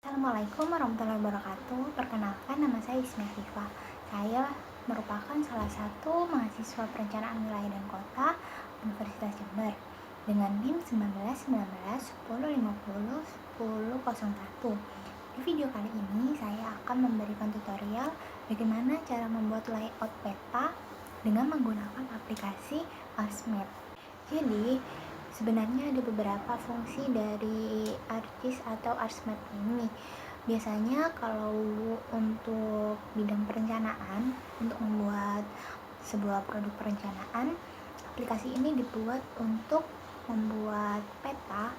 Assalamualaikum warahmatullahi wabarakatuh. Perkenalkan, nama saya Ismi Afifah. Saya merupakan salah satu mahasiswa perencanaan wilayah dan kota Universitas Jember dengan NIM 191910501001. Di video kali ini saya akan memberikan tutorial bagaimana cara membuat layout peta dengan menggunakan aplikasi ArcMap. Jadi, sebenarnya ada beberapa fungsi dari ArcGIS atau ArcMap ini. Biasanya kalau untuk bidang perencanaan, untuk membuat sebuah produk perencanaan, aplikasi ini dibuat untuk membuat peta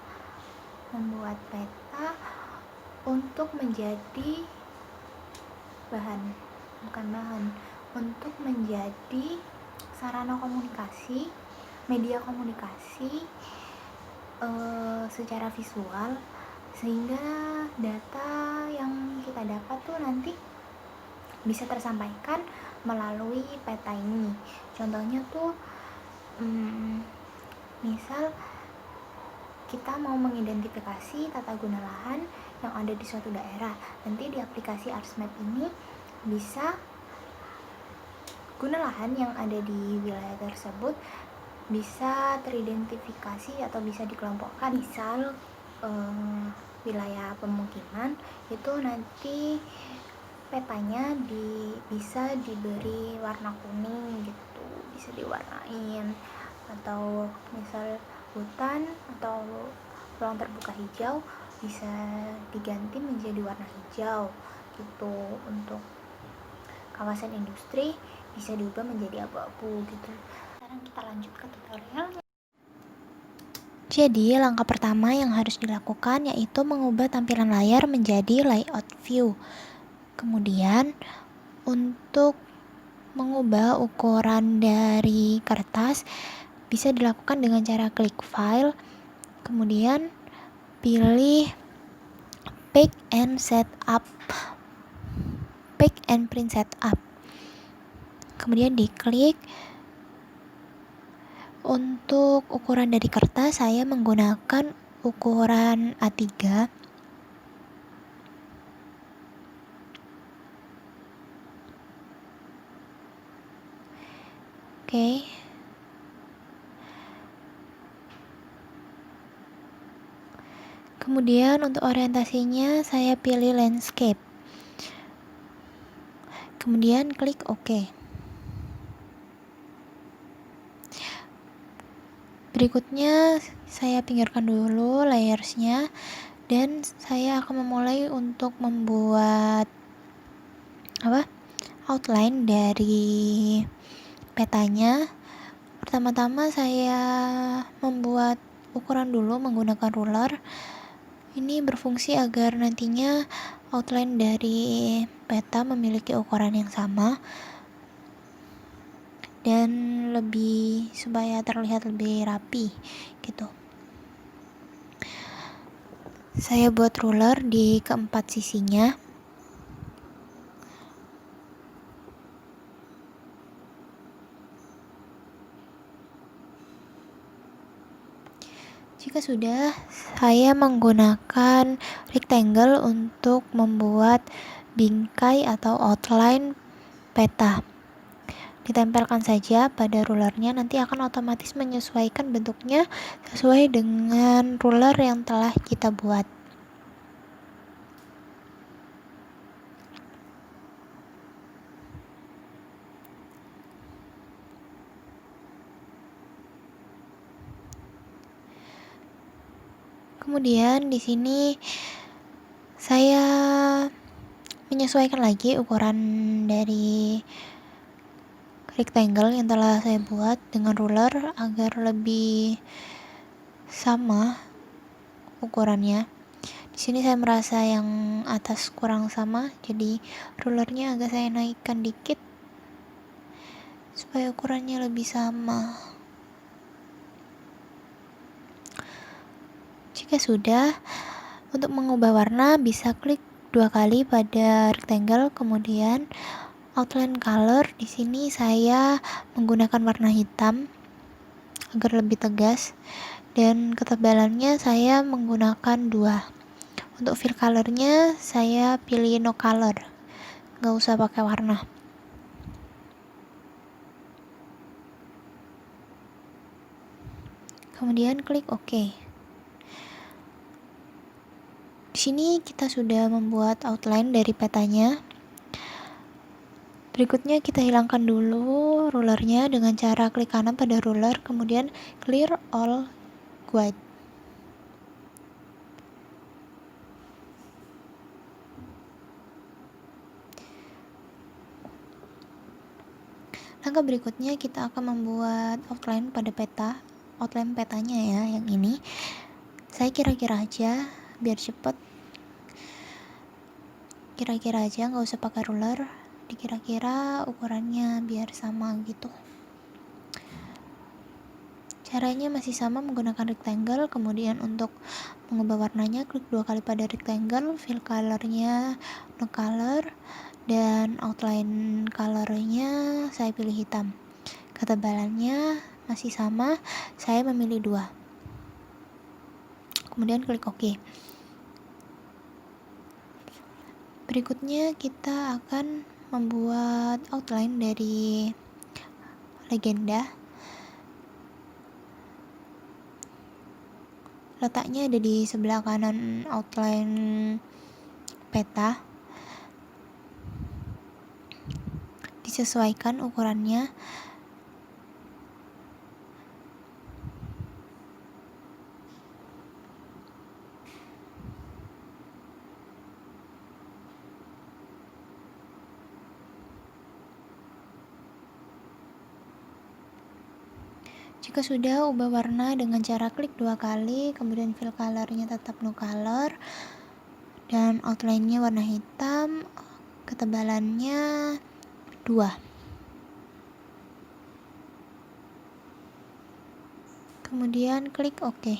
untuk menjadi untuk menjadi sarana komunikasi, media komunikasi secara visual, sehingga data yang kita dapat tuh nanti bisa tersampaikan melalui peta ini. Contohnya tuh misal kita mau mengidentifikasi tata guna lahan yang ada di suatu daerah, nanti di aplikasi ArcMap ini bisa guna lahan yang ada di wilayah tersebut bisa teridentifikasi atau bisa dikelompokkan. Misal wilayah pemukiman itu nanti petanya bisa diberi warna kuning gitu, bisa diwarnain, atau misal hutan atau ruang terbuka hijau bisa diganti menjadi warna hijau gitu. Untuk kawasan industri bisa diubah menjadi abu-abu gitu. Sekarang kita lanjut ke tutorial. Jadi langkah pertama yang harus dilakukan yaitu mengubah tampilan layar menjadi layout view. Kemudian untuk mengubah ukuran dari kertas bisa dilakukan dengan cara klik file, kemudian pilih pack and print setup. Kemudian diklik. Untuk ukuran dari kertas saya menggunakan ukuran A3. Oke. Kemudian untuk orientasinya saya pilih landscape. Kemudian klik OK. Berikutnya saya pinggirkan dulu layersnya dan saya akan memulai untuk membuat outline dari petanya. Pertama-tama saya membuat ukuran dulu menggunakan ruler. Ini berfungsi agar nantinya outline dari peta memiliki ukuran yang sama dan supaya terlihat lebih rapi gitu. Saya buat ruler di keempat sisinya. Jika sudah, saya menggunakan rectangle untuk membuat bingkai atau outline peta. Ditempelkan saja pada rulernya, nanti akan otomatis menyesuaikan bentuknya sesuai dengan ruler yang telah kita buat. Kemudian di sini saya menyesuaikan lagi ukuran dari rectangle yang telah saya buat dengan ruler agar lebih sama ukurannya. Di sini saya merasa yang atas kurang sama, jadi rulernya agak saya naikkan dikit supaya ukurannya lebih sama. Jika sudah, untuk mengubah warna bisa klik 2 kali pada rectangle, kemudian outline color. Di sini saya menggunakan warna hitam agar lebih tegas dan ketebalannya saya menggunakan 2. Untuk fill colornya saya pilih no color, nggak usah pakai warna. Kemudian klik OK. Di sini kita sudah membuat outline dari petanya. Berikutnya kita hilangkan dulu rulernya dengan cara klik kanan pada ruler, kemudian clear all guide. Langkah berikutnya kita akan membuat outline pada peta, outline petanya ya, yang ini. Saya kira-kira aja biar cepet. Kira-kira aja, nggak usah pakai ruler. Dikira-kira ukurannya biar sama gitu. Caranya masih sama menggunakan rectangle. Kemudian untuk mengubah warnanya klik 2 kali pada rectangle, fill colornya no color, dan outline colornya saya pilih hitam. Ketebalannya masih sama, saya memilih 2. Kemudian klik OK. Berikutnya kita akan membuat outline dari legenda. Letaknya ada di sebelah kanan outline peta. Disesuaikan ukurannya. Jika sudah, ubah warna dengan cara klik 2 kali, kemudian fill colornya tetap no color, dan outline-nya warna hitam, ketebalannya 2. Kemudian klik OK.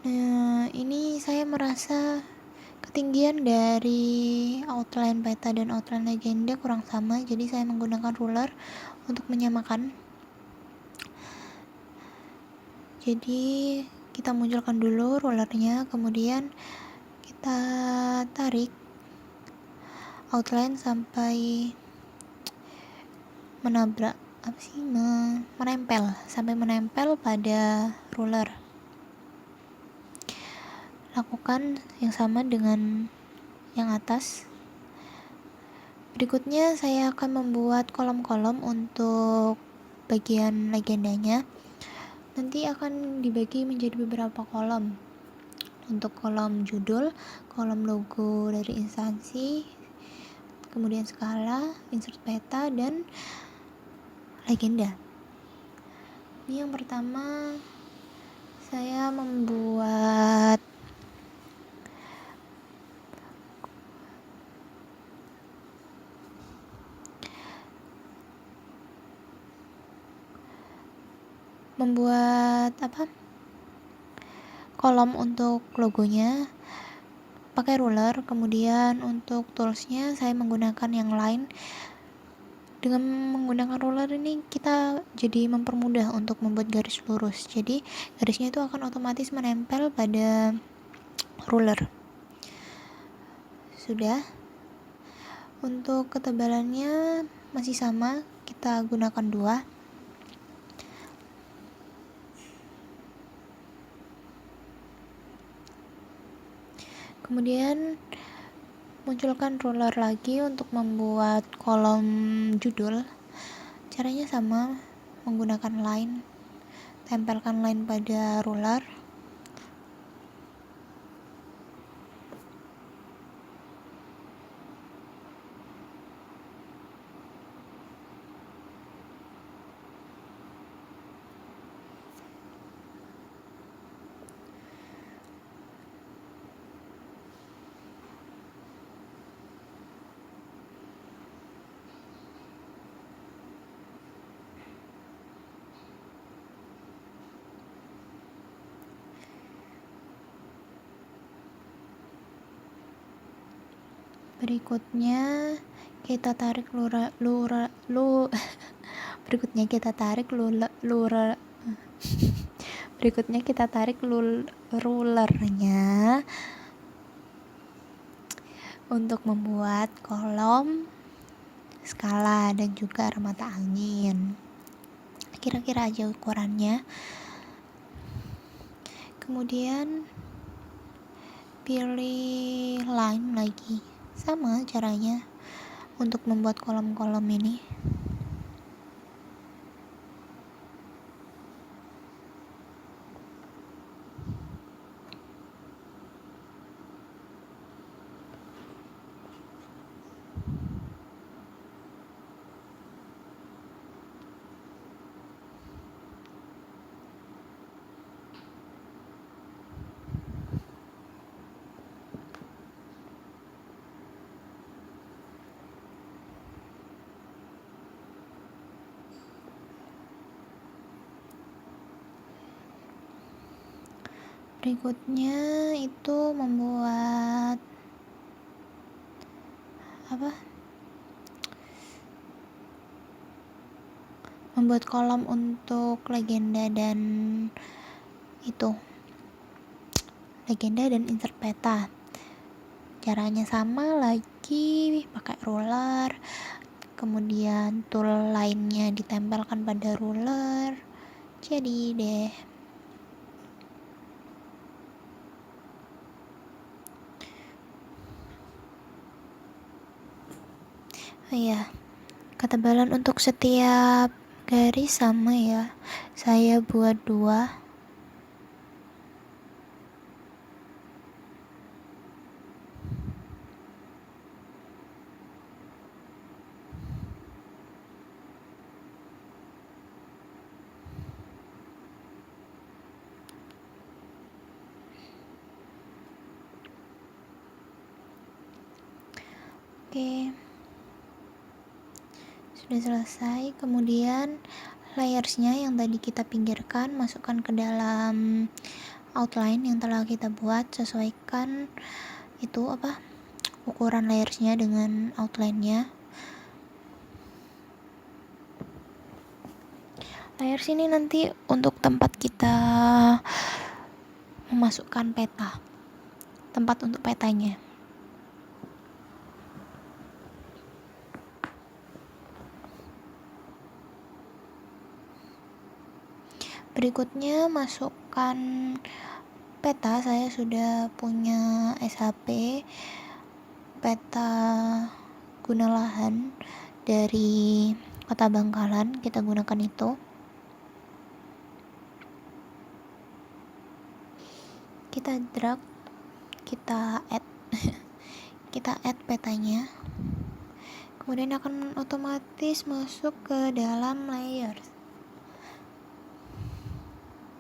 Nah, ini saya merasa ketinggian dari outline peta dan outline legenda kurang sama, jadi saya menggunakan ruler untuk menyamakan. Jadi kita munculkan dulu rulernya, kemudian kita tarik outline sampai menempel pada ruler. Lakukan yang sama dengan yang atas. Berikutnya saya akan membuat kolom-kolom untuk bagian legendanya. Nanti akan dibagi menjadi beberapa kolom. Untuk kolom judul, kolom logo dari instansi, kemudian skala, insert peta, dan legenda. Ini yang pertama, saya membuat kolom untuk logonya pakai ruler. Kemudian untuk toolsnya saya menggunakan yang lain. Dengan menggunakan ruler ini kita jadi mempermudah untuk membuat garis lurus, jadi garisnya itu akan otomatis menempel pada ruler. Sudah. Untuk ketebalannya masih sama, kita gunakan 2. Kemudian munculkan ruler lagi untuk membuat kolom judul. Caranya sama, menggunakan line. Tempelkan line pada ruler. Berikutnya kita tarik Berikutnya kita tarik rulernya untuk membuat kolom, skala, dan juga arah mata angin. Kira-kira aja ukurannya. Kemudian pilih line lagi, sama caranya untuk membuat kolom-kolom ini. Berikutnya itu membuat membuat kolom untuk legenda dan insert peta. Caranya sama lagi, pakai ruler, kemudian tool lainnya ditempelkan pada ruler. Jadi deh. Oh iya, ketebalan untuk setiap garis sama ya. Saya buat 2. Oke. Sudah selesai. Kemudian layersnya yang tadi kita pinggirkan, masukkan ke dalam outline yang telah kita buat. Sesuaikan ukuran layersnya dengan outline-nya. Layers ini nanti untuk tempat kita memasukkan peta, tempat untuk petanya. Berikutnya masukkan peta. Saya sudah punya SHP peta guna lahan dari Kota Bangkalan, kita gunakan itu. Kita drag, kita add kita add petanya, kemudian akan otomatis masuk ke dalam layers.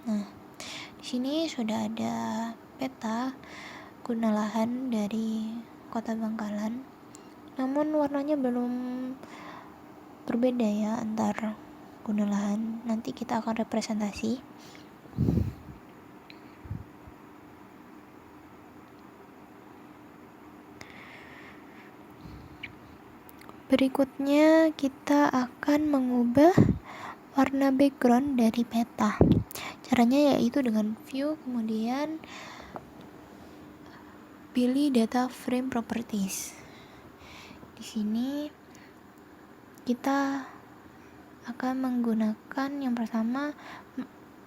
Nah, di sini sudah ada peta guna lahan dari Kota Bangkalan, namun warnanya belum berbeda ya antar guna lahan. Nanti kita akan representasi. Berikutnya kita akan mengubah warna background dari peta. Caranya yaitu dengan view, kemudian pilih data frame properties. Di sini kita akan menggunakan yang pertama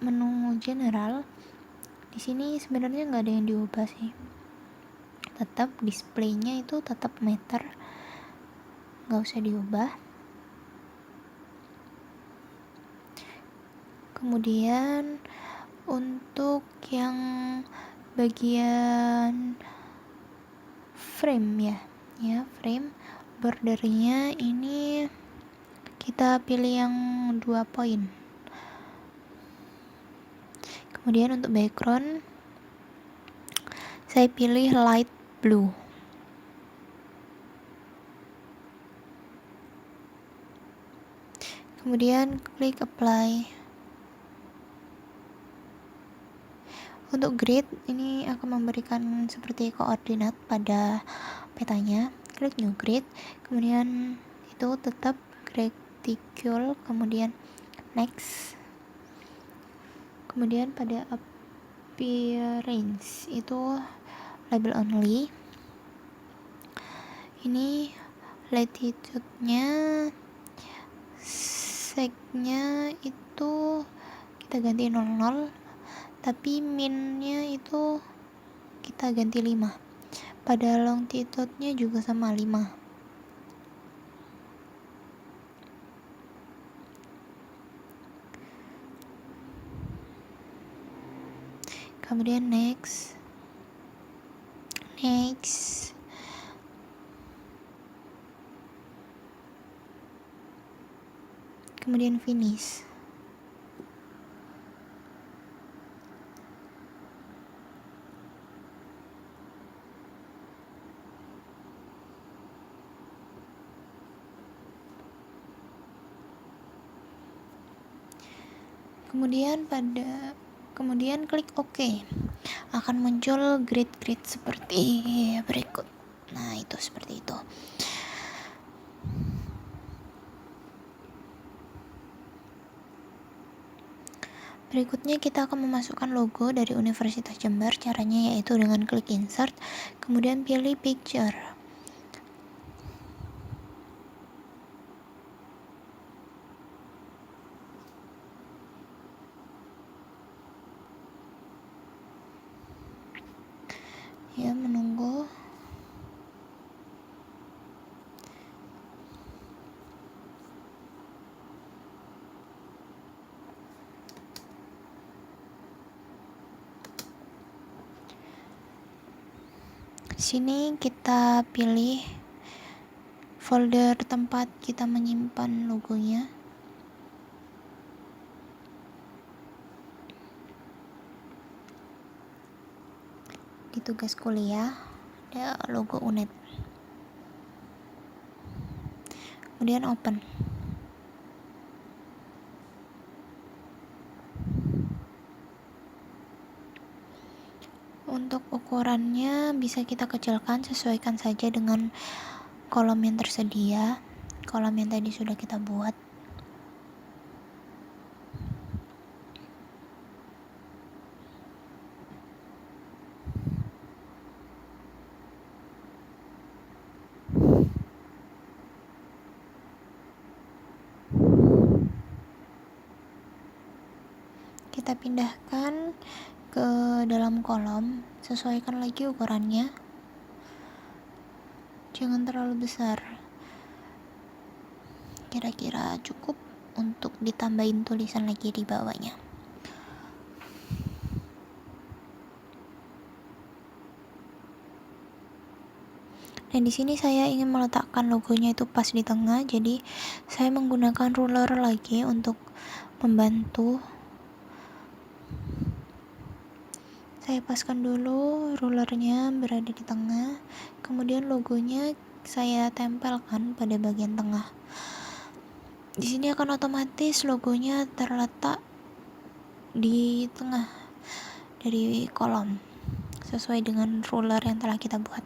menu general. Di sini sebenarnya nggak ada yang diubah sih. Tetap displaynya itu tetap meter, nggak usah diubah. Kemudian untuk yang bagian frame ya frame, bordernya ini kita pilih yang 2 poin. Kemudian untuk background saya pilih light blue. Kemudian klik apply. Untuk grid ini akan memberikan seperti koordinat pada petanya. Klik new grid, kemudian itu tetap reticule, kemudian next. Kemudian pada appearance itu label only. Ini latitude-nya, sec-nya itu kita ganti 00, tapi min-nya itu kita ganti 5. Pada longitude-nya juga sama 5. Kemudian next, kemudian finish. Kemudian klik OK. Akan muncul grid-grid seperti berikut. Nah, itu seperti itu. Berikutnya kita akan memasukkan logo dari Universitas Jember. Caranya yaitu dengan klik insert, kemudian pilih picture. Ya, menunggu. Sini kita pilih folder tempat kita menyimpan logonya. Di tugas kuliah ada logo UNED. Kemudian open. Untuk ukurannya bisa kita kecilkan, sesuaikan saja dengan kolom yang tersedia, kolom yang tadi sudah kita buat. Kita pindahkan ke dalam kolom, sesuaikan lagi ukurannya, jangan terlalu besar, kira-kira cukup untuk ditambahin tulisan lagi di bawahnya. Dan di sini saya ingin meletakkan logonya itu pas di tengah, jadi saya menggunakan ruler lagi untuk membantu. Saya paskan dulu rulernya berada di tengah, kemudian logonya saya tempelkan pada bagian tengah. Di sini akan otomatis logonya terletak di tengah dari kolom sesuai dengan ruler yang telah kita buat.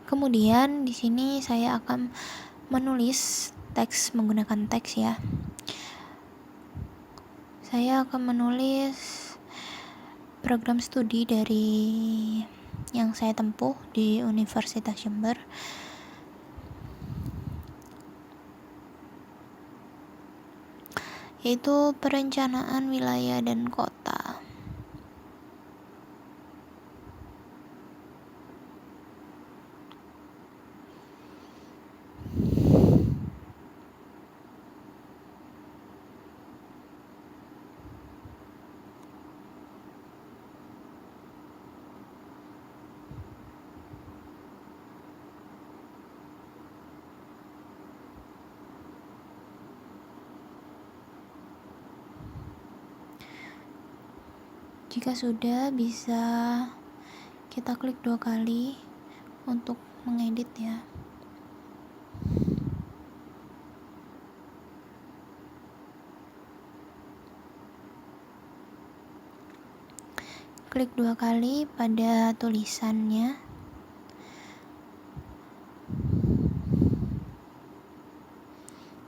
Kemudian di sini saya akan menulis teks menggunakan teks ya. Saya akan menulis program studi dari yang saya tempuh di Universitas Jember. Yaitu perencanaan wilayah dan kota. Jika sudah, bisa kita klik 2 kali untuk mengedit ya. Klik 2 kali pada tulisannya.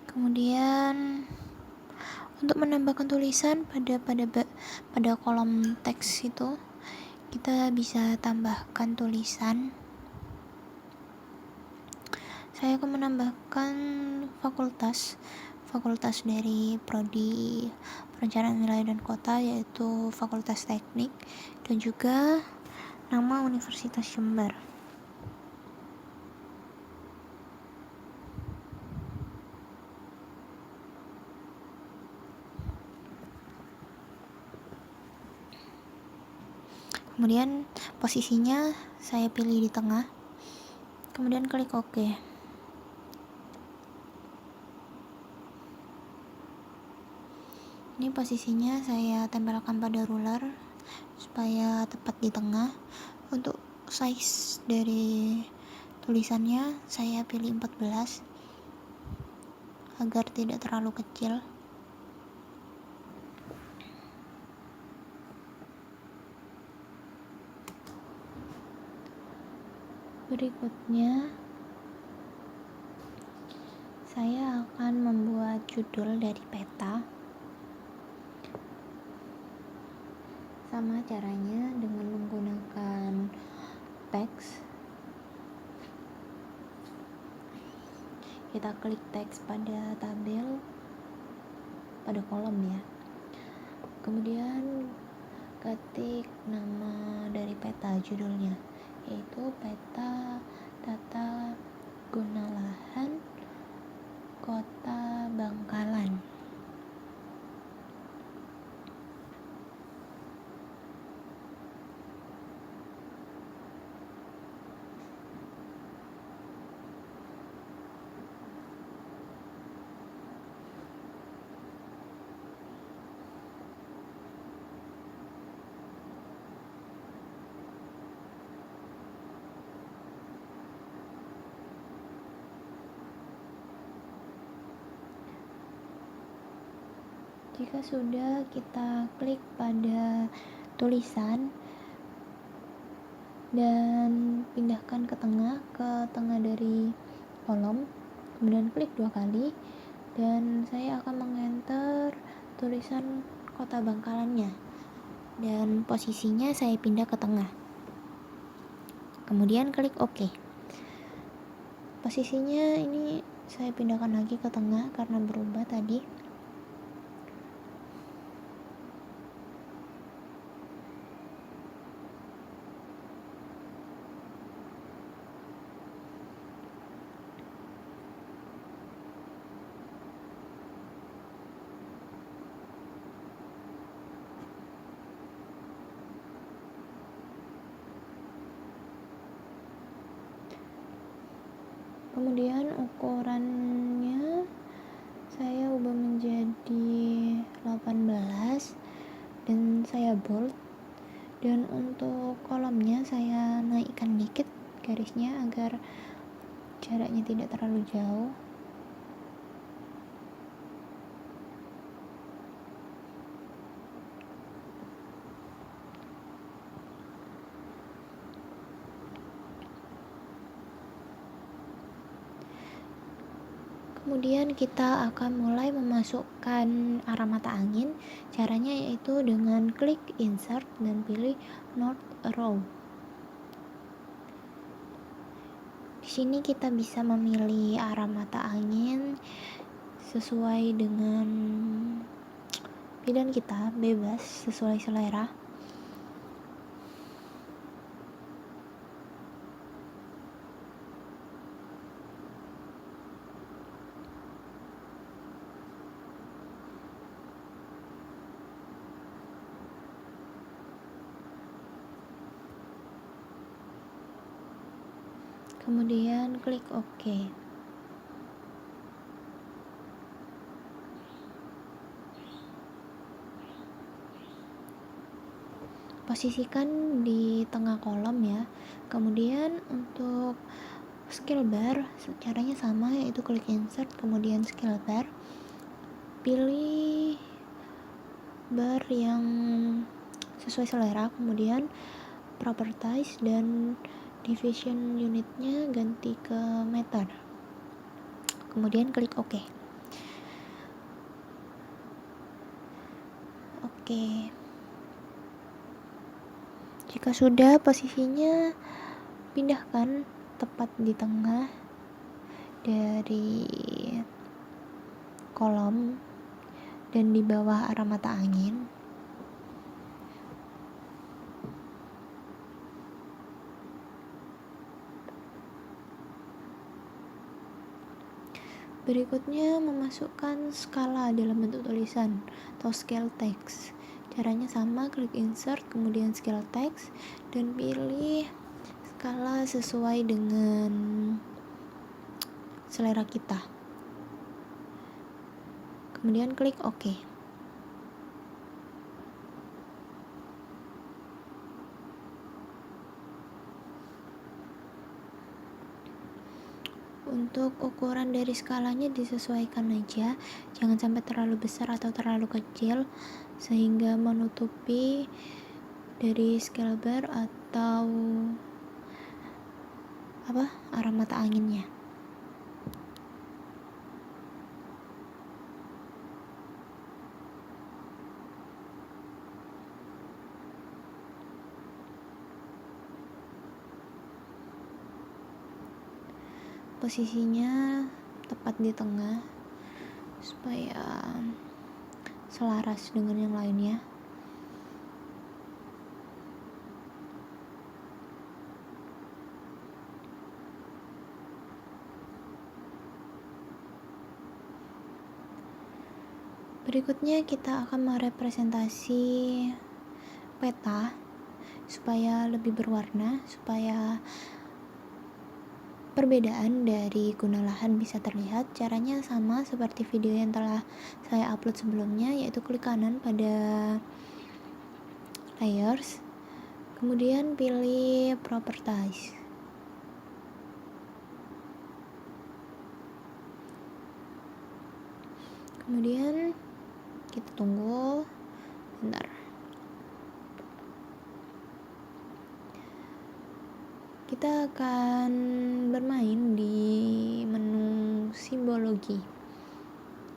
Kemudian untuk menambahkan tulisan pada kolom teks itu, kita bisa tambahkan tulisan. Saya akan menambahkan fakultas dari prodi Perencanaan Wilayah dan Kota, yaitu Fakultas Teknik, dan juga nama Universitas Jember. Kemudian posisinya saya pilih di tengah, kemudian klik OK. Ini posisinya saya tempelkan pada ruler supaya tepat di tengah. Untuk size dari tulisannya saya pilih 14 agar tidak terlalu kecil. Berikutnya saya akan membuat judul dari peta. Sama caranya dengan menggunakan teks. Kita klik teks pada tabel, pada kolom ya. Kemudian ketik nama dari peta, judulnya yaitu peta tata guna lahan Kota Bangkalan. Jika sudah, kita klik pada tulisan dan pindahkan ke tengah dari kolom, kemudian klik 2 kali dan saya akan mengenter tulisan Kota Bangkalannya dan posisinya saya pindah ke tengah, kemudian klik OK. Posisinya ini saya pindahkan lagi ke tengah karena berubah tadi. Kemudian ukurannya saya ubah menjadi 18 dan saya bold, dan untuk kolomnya saya naikkan dikit garisnya agar jaraknya tidak terlalu jauh. Kemudian kita akan mulai memasukkan arah mata angin. Caranya yaitu dengan klik insert dan pilih north arrow. Di sini kita bisa memilih arah mata angin sesuai dengan pilihan kita, bebas sesuai selera. Kemudian klik OK. Posisikan di tengah kolom ya. Kemudian untuk skill bar caranya sama, yaitu klik insert kemudian skill bar. Pilih bar yang sesuai selera, kemudian properties dan division unitnya ganti ke meter, kemudian klik OK. Oke. Jika sudah, posisinya pindahkan tepat di tengah dari kolom dan di bawah arah mata angin. Berikutnya, memasukkan skala dalam bentuk tulisan atau scale text. Caranya sama, klik insert, kemudian scale text, dan pilih skala sesuai dengan selera kita. Kemudian klik OK. Untuk ukuran dari skalanya disesuaikan aja, jangan sampai terlalu besar atau terlalu kecil sehingga menutupi dari scale bar atau arah mata anginnya. Posisinya tepat di tengah supaya selaras dengan yang lainnya. Berikutnya kita akan merepresentasi peta supaya lebih berwarna, supaya perbedaan dari guna lahan bisa terlihat. Caranya sama seperti video yang telah saya upload sebelumnya, yaitu klik kanan pada layers, kemudian pilih properties. Kemudian kita tunggu bentar. Kita akan bermain di menu simbologi.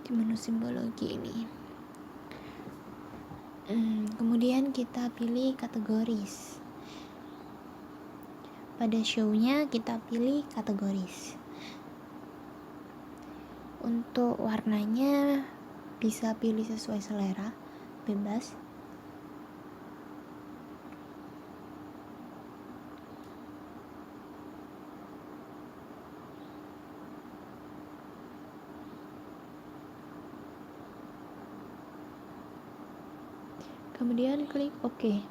Di menu simbologi ini. Kemudian kita pilih kategoris. Pada show-nya kita pilih kategoris. Untuk warnanya bisa pilih sesuai selera, bebas. Kemudian klik OK.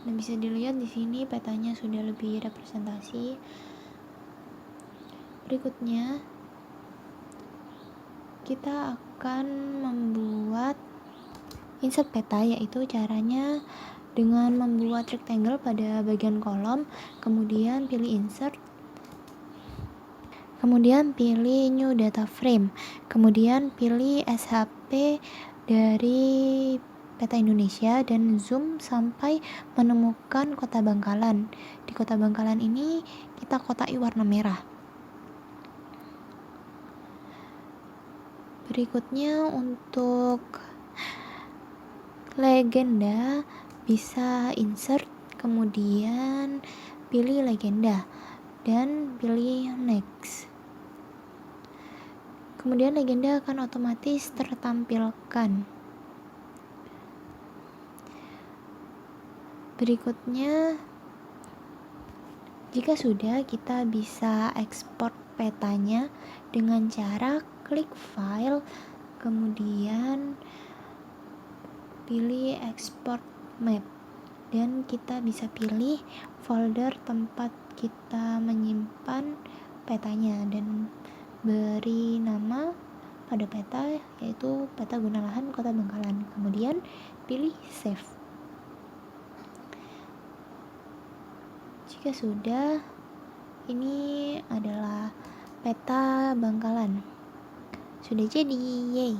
Dan bisa dilihat di sini petanya sudah lebih representasi. Berikutnya kita akan membuat insert peta, yaitu caranya dengan membuat rectangle pada bagian kolom, kemudian pilih insert, kemudian pilih new data frame, kemudian pilih SHP dari peta Indonesia dan zoom sampai menemukan kota Bangkalan. Di kota Bangkalan ini kita kotai warna merah. Berikutnya untuk legenda bisa insert, kemudian pilih legenda dan pilih next. Kemudian legenda akan otomatis tertampilkan. Berikutnya, jika sudah, kita bisa ekspor petanya dengan cara klik file, kemudian pilih export map, dan kita bisa pilih folder tempat kita menyimpan petanya dan beri nama pada peta, yaitu peta guna lahan Kota Bangkalan. Kemudian pilih save. Jika sudah, ini adalah peta Bangkalan. Sudah jadi, yeay.